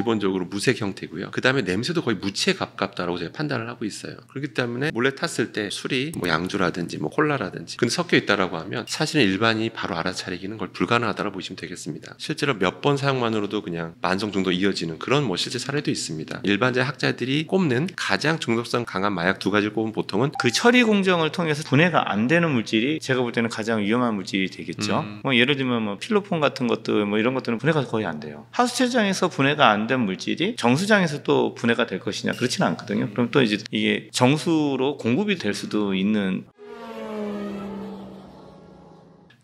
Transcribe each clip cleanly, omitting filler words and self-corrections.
기본적으로 무색 형태고요. 그 다음에 냄새도 거의 무치에 가깝다라고 제가 판단을 하고 있어요. 그렇기 때문에 몰래 탔을 때 술이 뭐 양주라든지 뭐 콜라라든지 근데 섞여 있다라고 하면 사실은 일반인이 바로 알아차리기는 걸 불가능하다고 보시면 되겠습니다. 실제로 몇 번 사용만으로도 그냥 만성 중독 이어지는 그런 뭐 실제 사례도 있습니다. 일반적 학자들이 꼽는 가장 중독성 강한 마약 두 가지를 꼽으면 보통은 그 처리 공정을 통해서 분해가 안 되는 물질이 제가 볼 때는 가장 위험한 물질이 되겠죠. 뭐 예를 들면 뭐 필로폰 같은 것들 뭐 이런 것들은 분해가 거의 안 돼요. 하수체장에서 분해가 안 된 물질이 정수장에서 또 분해가 될 것이냐 그렇지는 않거든요. 그럼 또 이제 이게 정수로 공급이 될 수도 있는.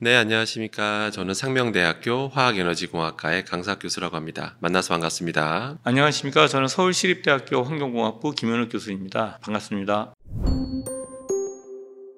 네, 안녕하십니까. 저는 상명대학교 화학에너지공학과의 강사 교수라고 합니다. 만나서 반갑습니다. 안녕하십니까. 저는 서울시립대학교 환경공학부 김현욱 교수입니다. 반갑습니다.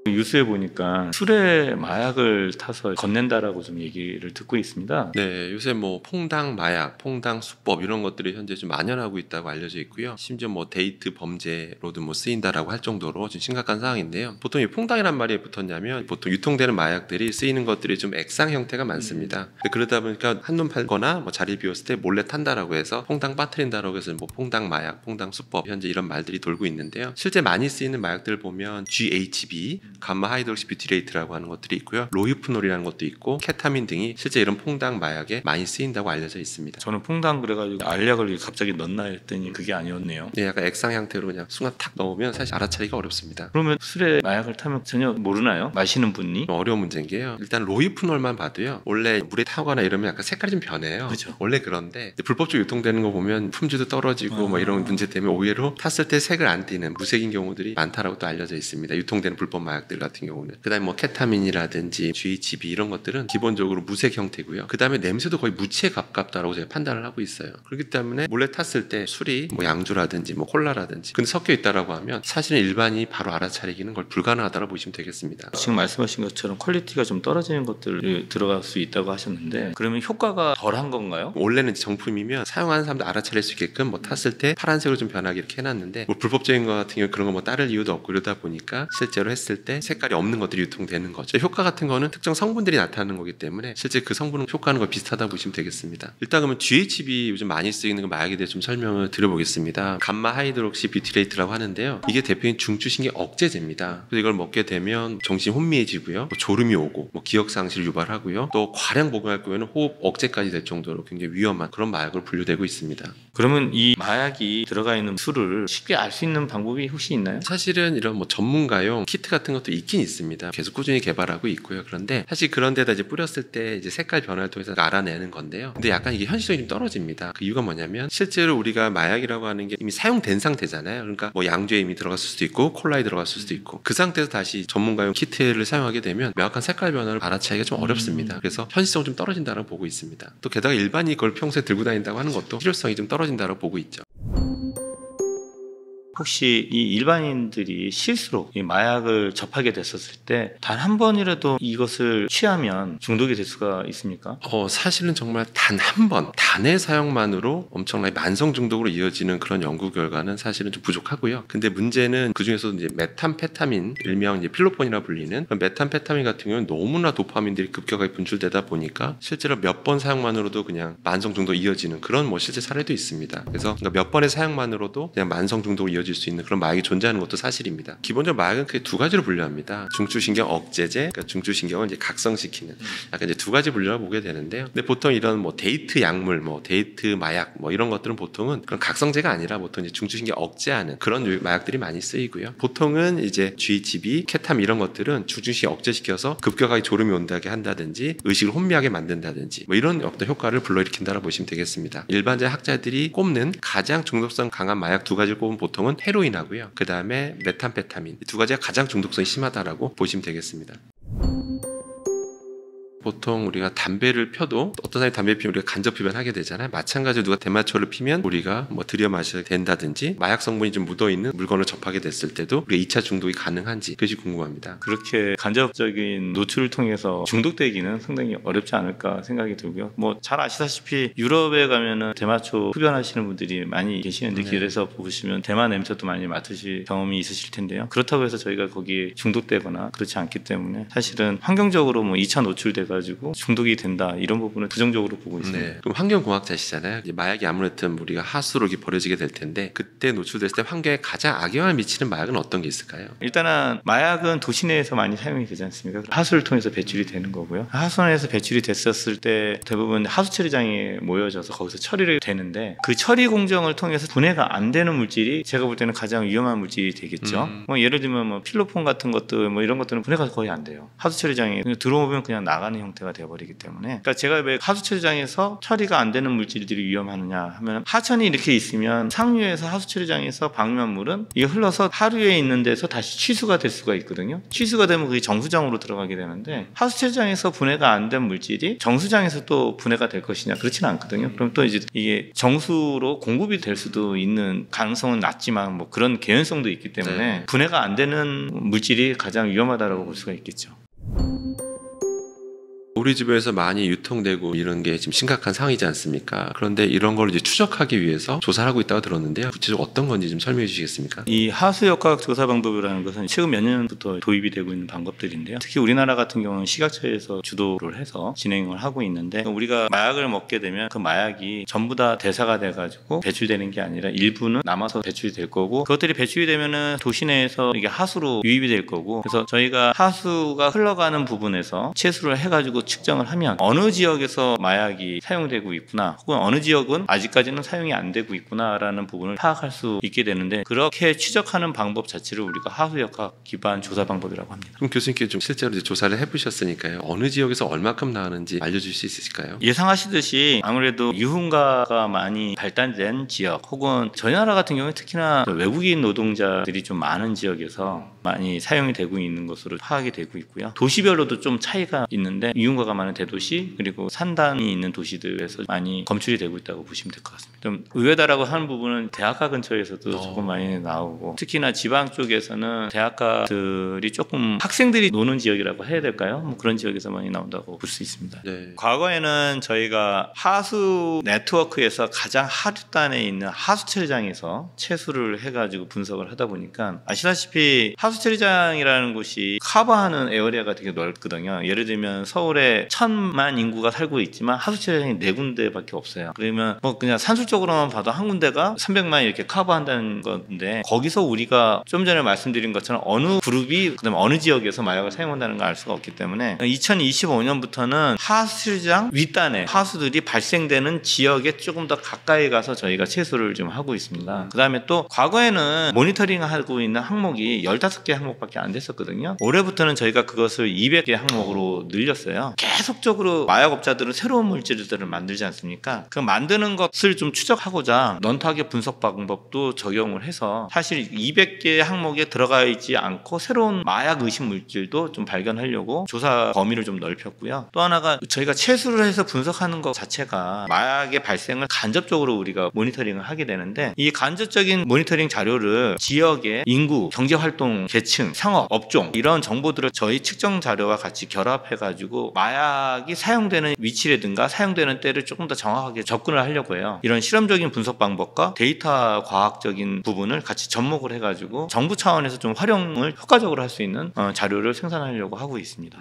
뉴스에 보니까 술에 마약을 타서 건넨다라고 좀 얘기를 듣고 있습니다. 네, 요새 뭐 퐁당 마약, 퐁당 수법 이런 것들이 현재 좀 만연하고 있다고 알려져 있고요. 심지어 뭐 데이트 범죄로도 뭐 쓰인다라고 할 정도로 좀 심각한 상황인데요. 보통 이 퐁당이란 말이 붙었냐면 보통 유통되는 마약들이 쓰이는 것들이 좀 액상 형태가 많습니다. 그러다 보니까 한눈 팔거나 뭐 자리 비웠을 때 몰래 탄다라고 해서 퐁당 빠뜨린다라고 해서 뭐 퐁당 마약, 퐁당 수법 현재 이런 말들이 돌고 있는데요. 실제 많이 쓰이는 마약들을 보면 GHB 감마 하이드록시 뷰티레이트라고 하는 것들이 있고요. 로히프놀이라는 것도 있고 케타민 등이 실제 이런 퐁당 마약에 많이 쓰인다고 알려져 있습니다. 저는 퐁당 그래가지고 알약을 갑자기 넣나 했더니 그게 아니었네요. 네, 약간 액상 형태로 그냥 순간 탁 넣으면 사실 알아차리기가 어렵습니다. 그러면 술에 마약을 타면 전혀 모르나요? 마시는 분이? 어려운 문제인 게요. 일단 로히프놀만 봐도요. 원래 물에 타거나 이러면 약간 색깔이 좀 변해요. 그렇죠. 원래 그런데 불법적으로 유통되는 거 보면 품질도 떨어지고 뭐 이런 문제 때문에 오히려 탔을 때 색을 안 띠는 무색인 경우들이 많다라고 또 알려져 있습니다. 유통되는 불법 마약들 같은 경우는. 그다음에 뭐 케타민이라든지 GHB 이런 것들은 기본적으로 무색 형태고요. 그다음에 냄새도 거의 무치에 가깝다라고 제가 판단을 하고 있어요. 그렇기 때문에 몰래 탔을 때 술이 뭐 양주라든지 뭐 콜라라든지 근데 섞여 있다라고 하면 사실은 일반인이 바로 알아차리기는 걸 불가능하다고 보시면 되겠습니다. 지금 말씀하신 것처럼 퀄리티가 좀 떨어지는 것들이 들어갈 수 있다고 하셨는데 그러면 효과가 덜한 건가요? 원래는 정품이면 사용하는 사람도 알아차릴 수 있게끔 뭐 탔을 때 파란색으로 좀 변하게 이렇게 해놨는데 뭐 불법적인 거 같은 경우 그런 거 뭐 따를 이유도 없고 이러다 보니까 실제로 했을 때 색깔이 없는 것들이 유통되는 거죠. 효과 같은 거는 특정 성분들이 나타나는 거기 때문에 실제 그 성분은 효과하는 거 비슷하다고 보시면 되겠습니다. 일단 그러면 GHB 요즘 많이 쓰이는 그 마약에 대해 좀 설명을 드려보겠습니다. 감마 하이드록시 뷰티레이트라고 하는데요. 이게 대표적인 중추신경 억제제입니다. 그래서 이걸 먹게 되면 정신 혼미해지고요. 뭐 졸음이 오고 뭐 기억 상실을 유발하고요. 또 과량 복용할 경우에는 호흡 억제까지 될 정도로 굉장히 위험한 그런 마약으로 분류되고 있습니다. 그러면 이 마약이 들어가 있는 술을 쉽게 알 수 있는 방법이 혹시 있나요? 사실은 이런 뭐 전문가용 키트 같은 것도 있긴 있습니다. 계속 꾸준히 개발하고 있고요. 그런데 사실 그런 데다 이제 뿌렸을 때 이제 색깔 변화를 통해서 알아내는 건데요. 근데 약간 이게 현실성이 좀 떨어집니다. 그 이유가 뭐냐면 실제로 우리가 마약이라고 하는 게 이미 사용된 상태잖아요. 그러니까 뭐 양주에 이미 들어갔을 수도 있고 콜라에 들어갔을 수도 있고 그 상태에서 다시 전문가용 키트를 사용하게 되면 명확한 색깔 변화를 알아차기가 좀 어렵습니다. 그래서 현실성은 좀 떨어진다고 보고 있습니다. 또 게다가 일반인이 그걸 평소에 들고 다닌다고 하는 것도 실효성이 좀 떨어진다고 보고 있죠. 혹시 이 일반인들이 실수로 이 마약을 접하게 됐었을 때 단 한 번이라도 이것을 취하면 중독이 될 수가 있습니까? 사실은 정말 단 한 번, 단의 사용만으로 엄청나게 만성 중독으로 이어지는 그런 연구 결과는 사실은 좀 부족하고요. 근데 문제는 그 중에서 이제 메탐페타민, 일명 이제 필로폰이라 불리는 메탐페타민 같은 경우는 너무나 도파민들이 급격하게 분출되다 보니까 실제로 몇 번 사용만으로도 그냥 만성 중독 이어지는 그런 뭐 실제 사례도 있습니다. 그래서 그러니까 몇 번의 사용만으로도 그냥 만성 중독으로 이어질 수 있는 그런 마약이 존재하는 것도 사실입니다. 기본적으로 마약은 크게 두 가지로 분류합니다. 중추신경 억제제, 그러니까 중추신경을 이제 각성시키는 약간 이제 두 가지 분류를 보게 되는데요. 근데 보통 이런 뭐 데이트 약물, 뭐 데이트 마약, 뭐 이런 것들은 보통은 그런 각성제가 아니라 보통 이제 중추신경 억제하는 그런 마약들이 많이 쓰이고요. 보통은 이제 GHB, 케타민 이런 것들은 중추신경 억제시켜서 급격하게 졸음이 온다게 한다든지 의식을 혼미하게 만든다든지 뭐 이런 어떤 효과를 불러일으킨다고 보시면 되겠습니다. 일반적 학자들이 꼽는 가장 중독성 강한 마약 두 가지를 꼽으면 보통은 헤로인하고요. 그 다음에 메탐페타민 두 가지가 가장 중독성이 심하다라고 보시면 되겠습니다. 보통 우리가 담배를 펴도 어떤 사람이 담배 피우면 우리가 간접 흡연하게 되잖아요. 마찬가지로 누가 대마초를 피면 우리가 뭐 들여 마셔야 된다든지 마약 성분이 좀 묻어있는 물건을 접하게 됐을 때도 우리가 2차 중독이 가능한지 그것이 궁금합니다. 그렇게 간접적인 노출을 통해서 중독되기는 상당히 어렵지 않을까 생각이 들고요. 뭐 잘 아시다시피 유럽에 가면은 대마초 흡연하시는 분들이 많이 계시는데 길에서 보시면 대마 냄새도 많이 맡으실 경험이 있으실 텐데요. 그렇다고 해서 저희가 거기에 중독되거나 그렇지 않기 때문에 사실은 환경적으로 뭐 2차 노출돼가 돼가지고 중독이 된다 이런 부분은 부정적으로 보고 있습니다. 네. 그럼 환경공학자시잖아요. 이제 마약이 아무래도 우리가 하수로 이렇게 버려지게 될 텐데 그때 노출됐을 때 환경에 가장 악영향을 미치는 마약은 어떤 게 있을까요? 일단은 마약은 도시 내에서 많이 사용이 되지 않습니까? 하수를 통해서 배출이 되는 거고요. 하수원에서 배출이 됐었을 때 대부분 하수 처리장에 모여져서 거기서 처리를 되는데 그 처리 공정을 통해서 분해가 안 되는 물질이 제가 볼 때는 가장 위험한 물질이 되겠죠. 예를 들면 뭐 필로폰 같은 것들 뭐 이런 것들은 분해가 거의 안 돼요. 하수 처리장에 그냥 들어오면 그냥 나가는 형태가 되어버리기 때문에. 그러니까 제가 왜 하수 처리장에서 처리가 안 되는 물질들이 위험하느냐 하면 하천이 이렇게 있으면 상류에서 하수 처리장에서 방류한 물은 이게 흘러서 하류에 있는 데서 다시 취수가 될 수가 있거든요. 취수가 되면 그게 정수장으로 들어가게 되는데 하수 처리장에서 분해가 안 된 물질이 정수장에서 또 분해가 될 것이냐 그렇지는 않거든요. 그럼 또 이제 이게 정수로 공급이 될 수도 있는 가능성은 낮지만 뭐 그런 개연성도 있기 때문에 분해가 안 되는 물질이 가장 위험하다고 볼 수가 있겠죠. 우리 주변에서 많이 유통되고 이런 게 지금 심각한 상황이지 않습니까? 그런데 이런 걸 이제 추적하기 위해서 조사를 하고 있다고 들었는데요. 구체적으로 어떤 건지 좀 설명해 주시겠습니까? 이 하수 역학 조사 방법이라는 것은 최근 몇 년부터 도입이 되고 있는 방법들인데요. 특히 우리나라 같은 경우는 식약처에서 주도를 해서 진행을 하고 있는데 우리가 마약을 먹게 되면 그 마약이 전부 다 대사가 돼가지고 배출되는 게 아니라 일부는 남아서 배출이 될 거고 그것들이 배출이 되면은 도시 내에서 이게 하수로 유입이 될 거고 그래서 저희가 하수가 흘러가는 부분에서 채수를 해가지고 측정을 하면 어느 지역에서 마약이 사용되고 있구나 혹은 어느 지역은 아직까지는 사용이 안 되고 있구나라는 부분을 파악할 수 있게 되는데 그렇게 추적하는 방법 자체를 우리가 하수역학 기반 조사 방법이라고 합니다. 그럼 교수님께 좀 실제로 이제 조사를 해보셨으니까요. 어느 지역에서 얼마큼 나오는지 알려줄 수 있으실까요? 예상하시듯이 아무래도 유흥가가 많이 발달된 지역 혹은 저희 나라 같은 경우에 특히나 외국인 노동자들이 좀 많은 지역에서 많이 사용이 되고 있는 것으로 파악이 되고 있고요. 도시별로도 좀 차이가 있는데 유흥가가 많은 대도시 그리고 산단이 있는 도시들에서 많이 검출이 되고 있다고 보시면 될 것 같습니다. 좀 의외다라고 하는 부분은 대학가 근처에서도 조금 많이 나오고 특히나 지방 쪽에서는 대학가들이 조금 학생들이 노는 지역이라고 해야 될까요? 뭐 그런 지역에서 많이 나온다고 볼 수 있습니다. 네. 과거에는 저희가 하수 네트워크에서 가장 하류단에 있는 하수 처리장에서 채수를 해가지고 분석을 하다 보니까 아시다시피 하수 처리장이라는 곳이 커버하는 에어리아가 되게 넓거든요. 예를 들면 서울에 1,000만 인구가 살고 있지만 하수 처리장이 4군데밖에 없어요. 그러면 뭐 그냥 산술적으로만 봐도 한 군데가 300만 이렇게 커버한다는 건데 거기서 우리가 좀 전에 말씀드린 것처럼 어느 그룹이 그다음에 어느 지역에서 마약을 사용한다는 걸 알 수가 없기 때문에 2025년부터는 하수 처리장 윗단에 하수들이 발생되는 지역에 조금 더 가까이 가서 저희가 채수를 좀 하고 있습니다. 그다음에 또 과거에는 모니터링하고 있는 항목이 15개 항목밖에 안 됐었거든요. 올해부터는 저희가 그것을 200개 항목으로 늘렸어요. 계속적으로 마약업자들은 새로운 물질들을 만들지 않습니까? 그 만드는 것을 좀 추적하고자 넌타겟 분석 방법도 적용을 해서 사실 200개 항목에 들어가 있지 않고 새로운 마약 의심 물질도 좀 발견하려고 조사 범위를 좀 넓혔고요. 또 하나가 저희가 채수를 해서 분석하는 것 자체가 마약의 발생을 간접적으로 우리가 모니터링을 하게 되는데 이 간접적인 모니터링 자료를 지역의 인구, 경제활동, 계층, 상업, 업종 이런 정보들을 저희 측정 자료와 같이 결합해가지고 마약이 사용되는 위치라든가 사용되는 때를 조금 더 정확하게 접근을 하려고 해요. 이런 실험적인 분석 방법과 데이터 과학적인 부분을 같이 접목을 해가지고 정부 차원에서 좀 활용을 효과적으로 할 수 있는 자료를 생산하려고 하고 있습니다.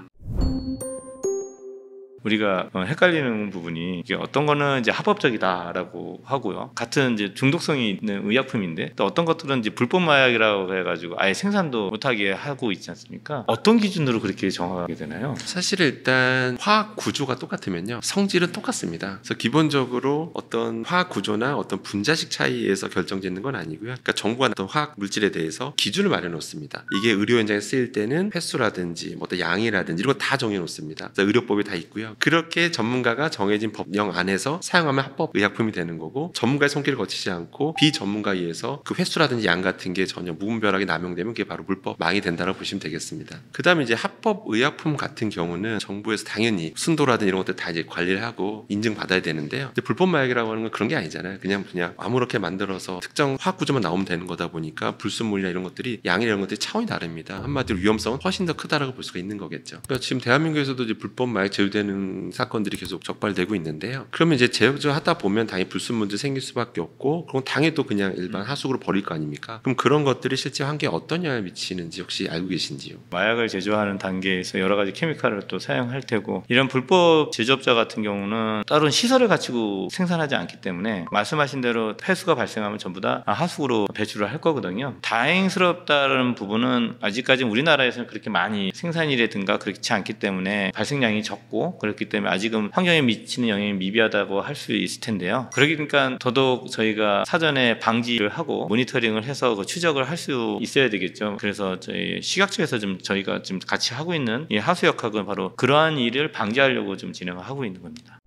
우리가 헷갈리는 부분이 이게 어떤 거는 이제 합법적이다라고 하고요. 같은 이제 중독성이 있는 의약품인데 또 어떤 것들은 이제 불법 마약이라고 해가지고 아예 생산도 못하게 하고 있지 않습니까? 어떤 기준으로 그렇게 정하게 되나요? 사실 일단 화학 구조가 똑같으면요 성질은 똑같습니다. 그래서 기본적으로 어떤 화학 구조나 어떤 분자식 차이에서 결정짓는 건 아니고요. 그러니까 정부가 어떤 화학 물질에 대해서 기준을 마련해 놓습니다. 이게 의료 현장에 쓰일 때는 횟수라든지 뭐 어떤 양이라든지 이런 거 다 정해 놓습니다. 그래서 의료법이 다 있고요. 그렇게 전문가가 정해진 법령 안에서 사용하면 합법 의약품이 되는 거고 전문가의 손길을 거치지 않고 비전문가에 의해서 그 횟수라든지 양 같은 게 전혀 무분별하게 남용되면 그게 바로 불법 망이 된다고 보시면 되겠습니다. 그 다음에 이제 합법 의약품 같은 경우는 정부에서 당연히 순도라든지 이런 것들 다 이제 관리를 하고 인증받아야 되는데요. 근데 불법 마약이라고 하는 건 그런 게 아니잖아요. 그냥 아무렇게 만들어서 특정 화학 구조만 나오면 되는 거다 보니까 불순물이나 이런 것들이 양이나 이런 것들이 차원이 다릅니다. 한마디로 위험성은 훨씬 더 크다라고 볼 수가 있는 거겠죠. 그러니까 지금 대한민국에서도 이제 불법 마약 제휴되는 이런 사건들이 계속 적발되고 있는데요. 그러면 이제 제어하다 보면 당연히 불순 문제 생길 수밖에 없고, 그럼 당연히 또 그냥 일반 하수구로 버릴 거 아닙니까? 그럼 그런 것들이 실제 환경에 어떤 영향을 미치는지 혹시 알고 계신지요? 마약을 제조하는 단계에서 여러 가지 케미칼을 또 사용할 테고, 이런 불법 제조업자 같은 경우는 따로 시설을 갖추고 생산하지 않기 때문에 말씀하신 대로 폐수가 발생하면 전부 다 하수구로 배출을 할 거거든요. 다행스럽다는 부분은 아직까지 우리나라에서는 그렇게 많이 생산이라든가 그렇지 않기 때문에 발생량이 적고, 그렇기 때문에 아직은 환경에 미치는 영향이 미비하다고 할 수 있을 텐데요. 그러니까 더더욱 저희가 사전에 방지를 하고 모니터링을 해서 그 추적을 할 수 있어야 되겠죠. 그래서 저희 식약처에서 좀 저희가 지금 같이 하고 있는 이 하수역학은 바로 그러한 일을 방지하려고 좀 진행을 하고 있는 겁니다.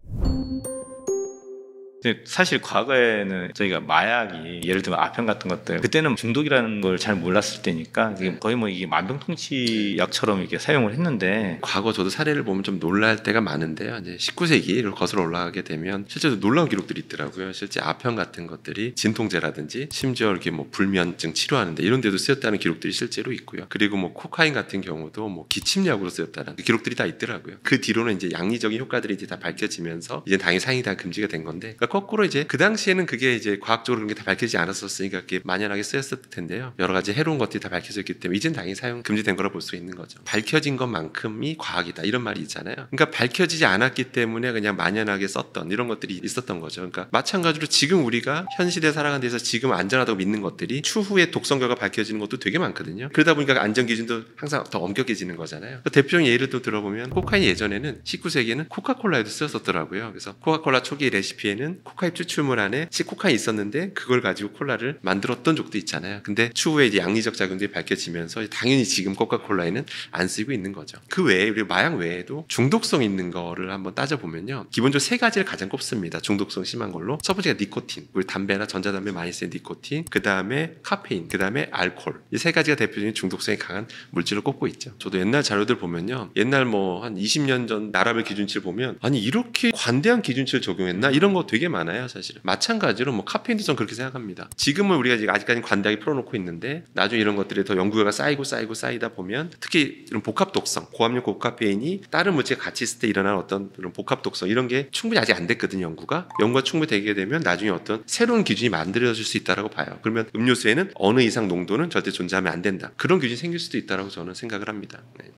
사실 과거에는 저희가 마약이 예를 들면 아편 같은 것들, 그때는 중독이라는 걸 잘 몰랐을 때니까 거의 뭐 이게 만병통치약처럼 이렇게 사용을 했는데, 과거 저도 사례를 보면 좀 놀랄 때가 많은데요. 이제 19세기를 거슬러 올라가게 되면 실제로 놀라운 기록들이 있더라고요. 실제 아편 같은 것들이 진통제라든지 심지어 이렇게 뭐 불면증 치료하는데 이런 데도 쓰였다는 기록들이 실제로 있고요. 그리고 뭐 코카인 같은 경우도 뭐 기침약으로 쓰였다는 기록들이 다 있더라고요. 그 뒤로는 이제 양리적인 효과들이 이제 다 밝혀지면서 이제 당연히 사용이 다 금지가 된 건데, 그러니까 거꾸로 이제 그 당시에는 그게 이제 과학적으로 그런 게 다 밝혀지지 않았었으니까 그게 만연하게 쓰였을 텐데요. 여러 가지 해로운 것들이 다 밝혀졌기 때문에 이젠 당연히 사용 금지된 거라 볼 수 있는 거죠. 밝혀진 것만큼이 과학이다 이런 말이 있잖아요. 그러니까 밝혀지지 않았기 때문에 그냥 만연하게 썼던 이런 것들이 있었던 거죠. 그러니까 마찬가지로 지금 우리가 현 시대에 살아가는 데서 지금 안전하다고 믿는 것들이 추후에 독성 결과 밝혀지는 것도 되게 많거든요. 그러다 보니까 안전 기준도 항상 더 엄격해지는 거잖아요. 대표적인 예를 또 들어보면 코카인 예전에는 19세기에는 코카콜라에도 쓰였었더라고요. 그래서 코카콜라 초기 레시피에는 코카인 추출물 안에 코카인이 있었는데 그걸 가지고 콜라를 만들었던 적도 있잖아요. 근데 추후에 이제 양리적 작용들이 밝혀지면서 당연히 지금 코카콜라에는 안 쓰이고 있는 거죠. 그 외에 우리 마약 외에도 중독성 있는 거를 한번 따져보면요. 기본적으로 세 가지를 가장 꼽습니다. 중독성 심한 걸로. 첫 번째가 니코틴. 우리 담배나 전자담배 많이 쓰는 니코틴. 그 다음에 카페인. 그 다음에 알코올. 이 세 가지가 대표적인 중독성이 강한 물질을 꼽고 있죠. 저도 옛날 자료들 보면요. 옛날 뭐 한 20년 전 나라별 기준치를 보면 아니 이렇게 관대한 기준치를 적용했나? 이런 거 되게 많아요. 사실은. 마찬가지로 뭐 카페인도 전 그렇게 생각합니다. 지금은 우리가 아직까지 관대하게 풀어놓고 있는데 나중에 이런 것들이 더 연구가 쌓이다 보면 특히 이런 복합 독성, 고함량 고카페인이 다른 물질과 같이 있을 때 일어나는 어떤 이런 복합 독성 이런 게 충분히 아직 안 됐거든요. 연구가 충분히 되게 되면 나중에 어떤 새로운 기준이 만들어질 수 있다고 봐요. 그러면 음료수에는 어느 이상 농도는 절대 존재하면 안 된다. 그런 기준이 생길 수도 있다고 저는 생각을 합니다. 네.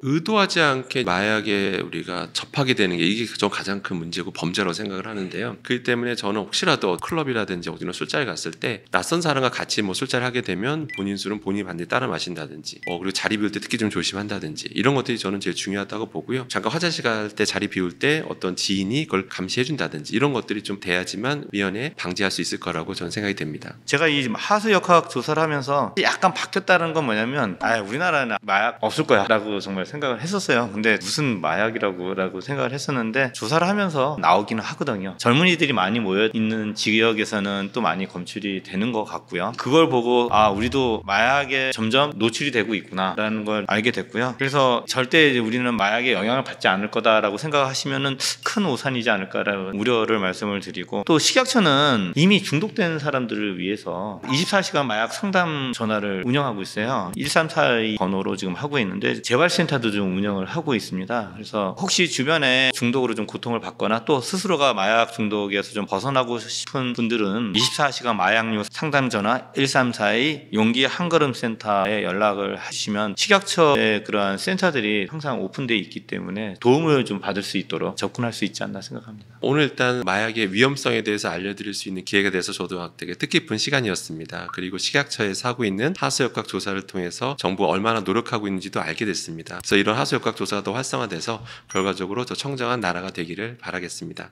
의도하지 않게 마약에 우리가 접하게 되는 게 이게 좀 가장 큰 문제고 범죄라고 생각을 하는데요. 그렇기 때문에 저는 혹시라도 클럽이라든지 어디나 술자리 갔을 때 낯선 사람과 같이 뭐 술자리 하게 되면 본인 술은 본인이 반드시 따라 마신다든지 그리고 자리 비울 때 특히 좀 조심한다든지 이런 것들이 저는 제일 중요하다고 보고요. 잠깐 화장실 갈 때 자리 비울 때 어떤 지인이 그걸 감시해 준다든지 이런 것들이 좀 돼야지만 미연에 방지할 수 있을 거라고 저는 생각이 됩니다. 제가 이 하수역학 조사를 하면서 약간 바뀌었다는 건 뭐냐면 우리나라는 마약 없을 거야 라고 정말 생각을 했었어요. 근데 무슨 마약이라고 생각을 했었는데 조사를 하면서 나오기는 하거든요. 젊은이들이 많이 모여있는 지역에서는 또 많이 검출이 되는 것 같고요. 그걸 보고 우리도 마약에 점점 노출이 되고 있구나 라는 걸 알게 됐고요. 그래서 절대 우리는 마약에 영향을 받지 않을 거다라고 생각하시면은 큰 오산이지 않을까라는 우려를 말씀을 드리고, 또 식약처는 이미 중독된 사람들을 위해서 24시간 마약 상담 전화를 운영하고 있어요. 1342 번호로 지금 하고 있는데 재활센터도 좀 운영을 하고 있습니다. 그래서 혹시 주변에 중독으로 좀 고통을 받거나 또 스스로가 마약 중독에서 좀 벗어나고 싶은 분들은 24시간 마약류 상담 전화 1342 용기 한걸음 센터에 연락을 하시면 식약처의 그러한 센터들이 항상 오픈되어 있기 때문에 도움을 좀 받을 수 있도록 접근할 수 있지 않나 생각합니다. 오늘 일단 마약의 위험성에 대해서 알려드릴 수 있는 기회가 돼서 저도 되게 뜻깊은 시간이었습니다. 그리고 식약처에서 하고 있는 하수역학 조사를 통해서 정부가 얼마나 노력하고 있는지도 알게 됐습니다. 그래서 이런 하수역학 조사가 더 활성화돼서 결과적으로 더 청정한 나라가 되기를 바라겠습니다.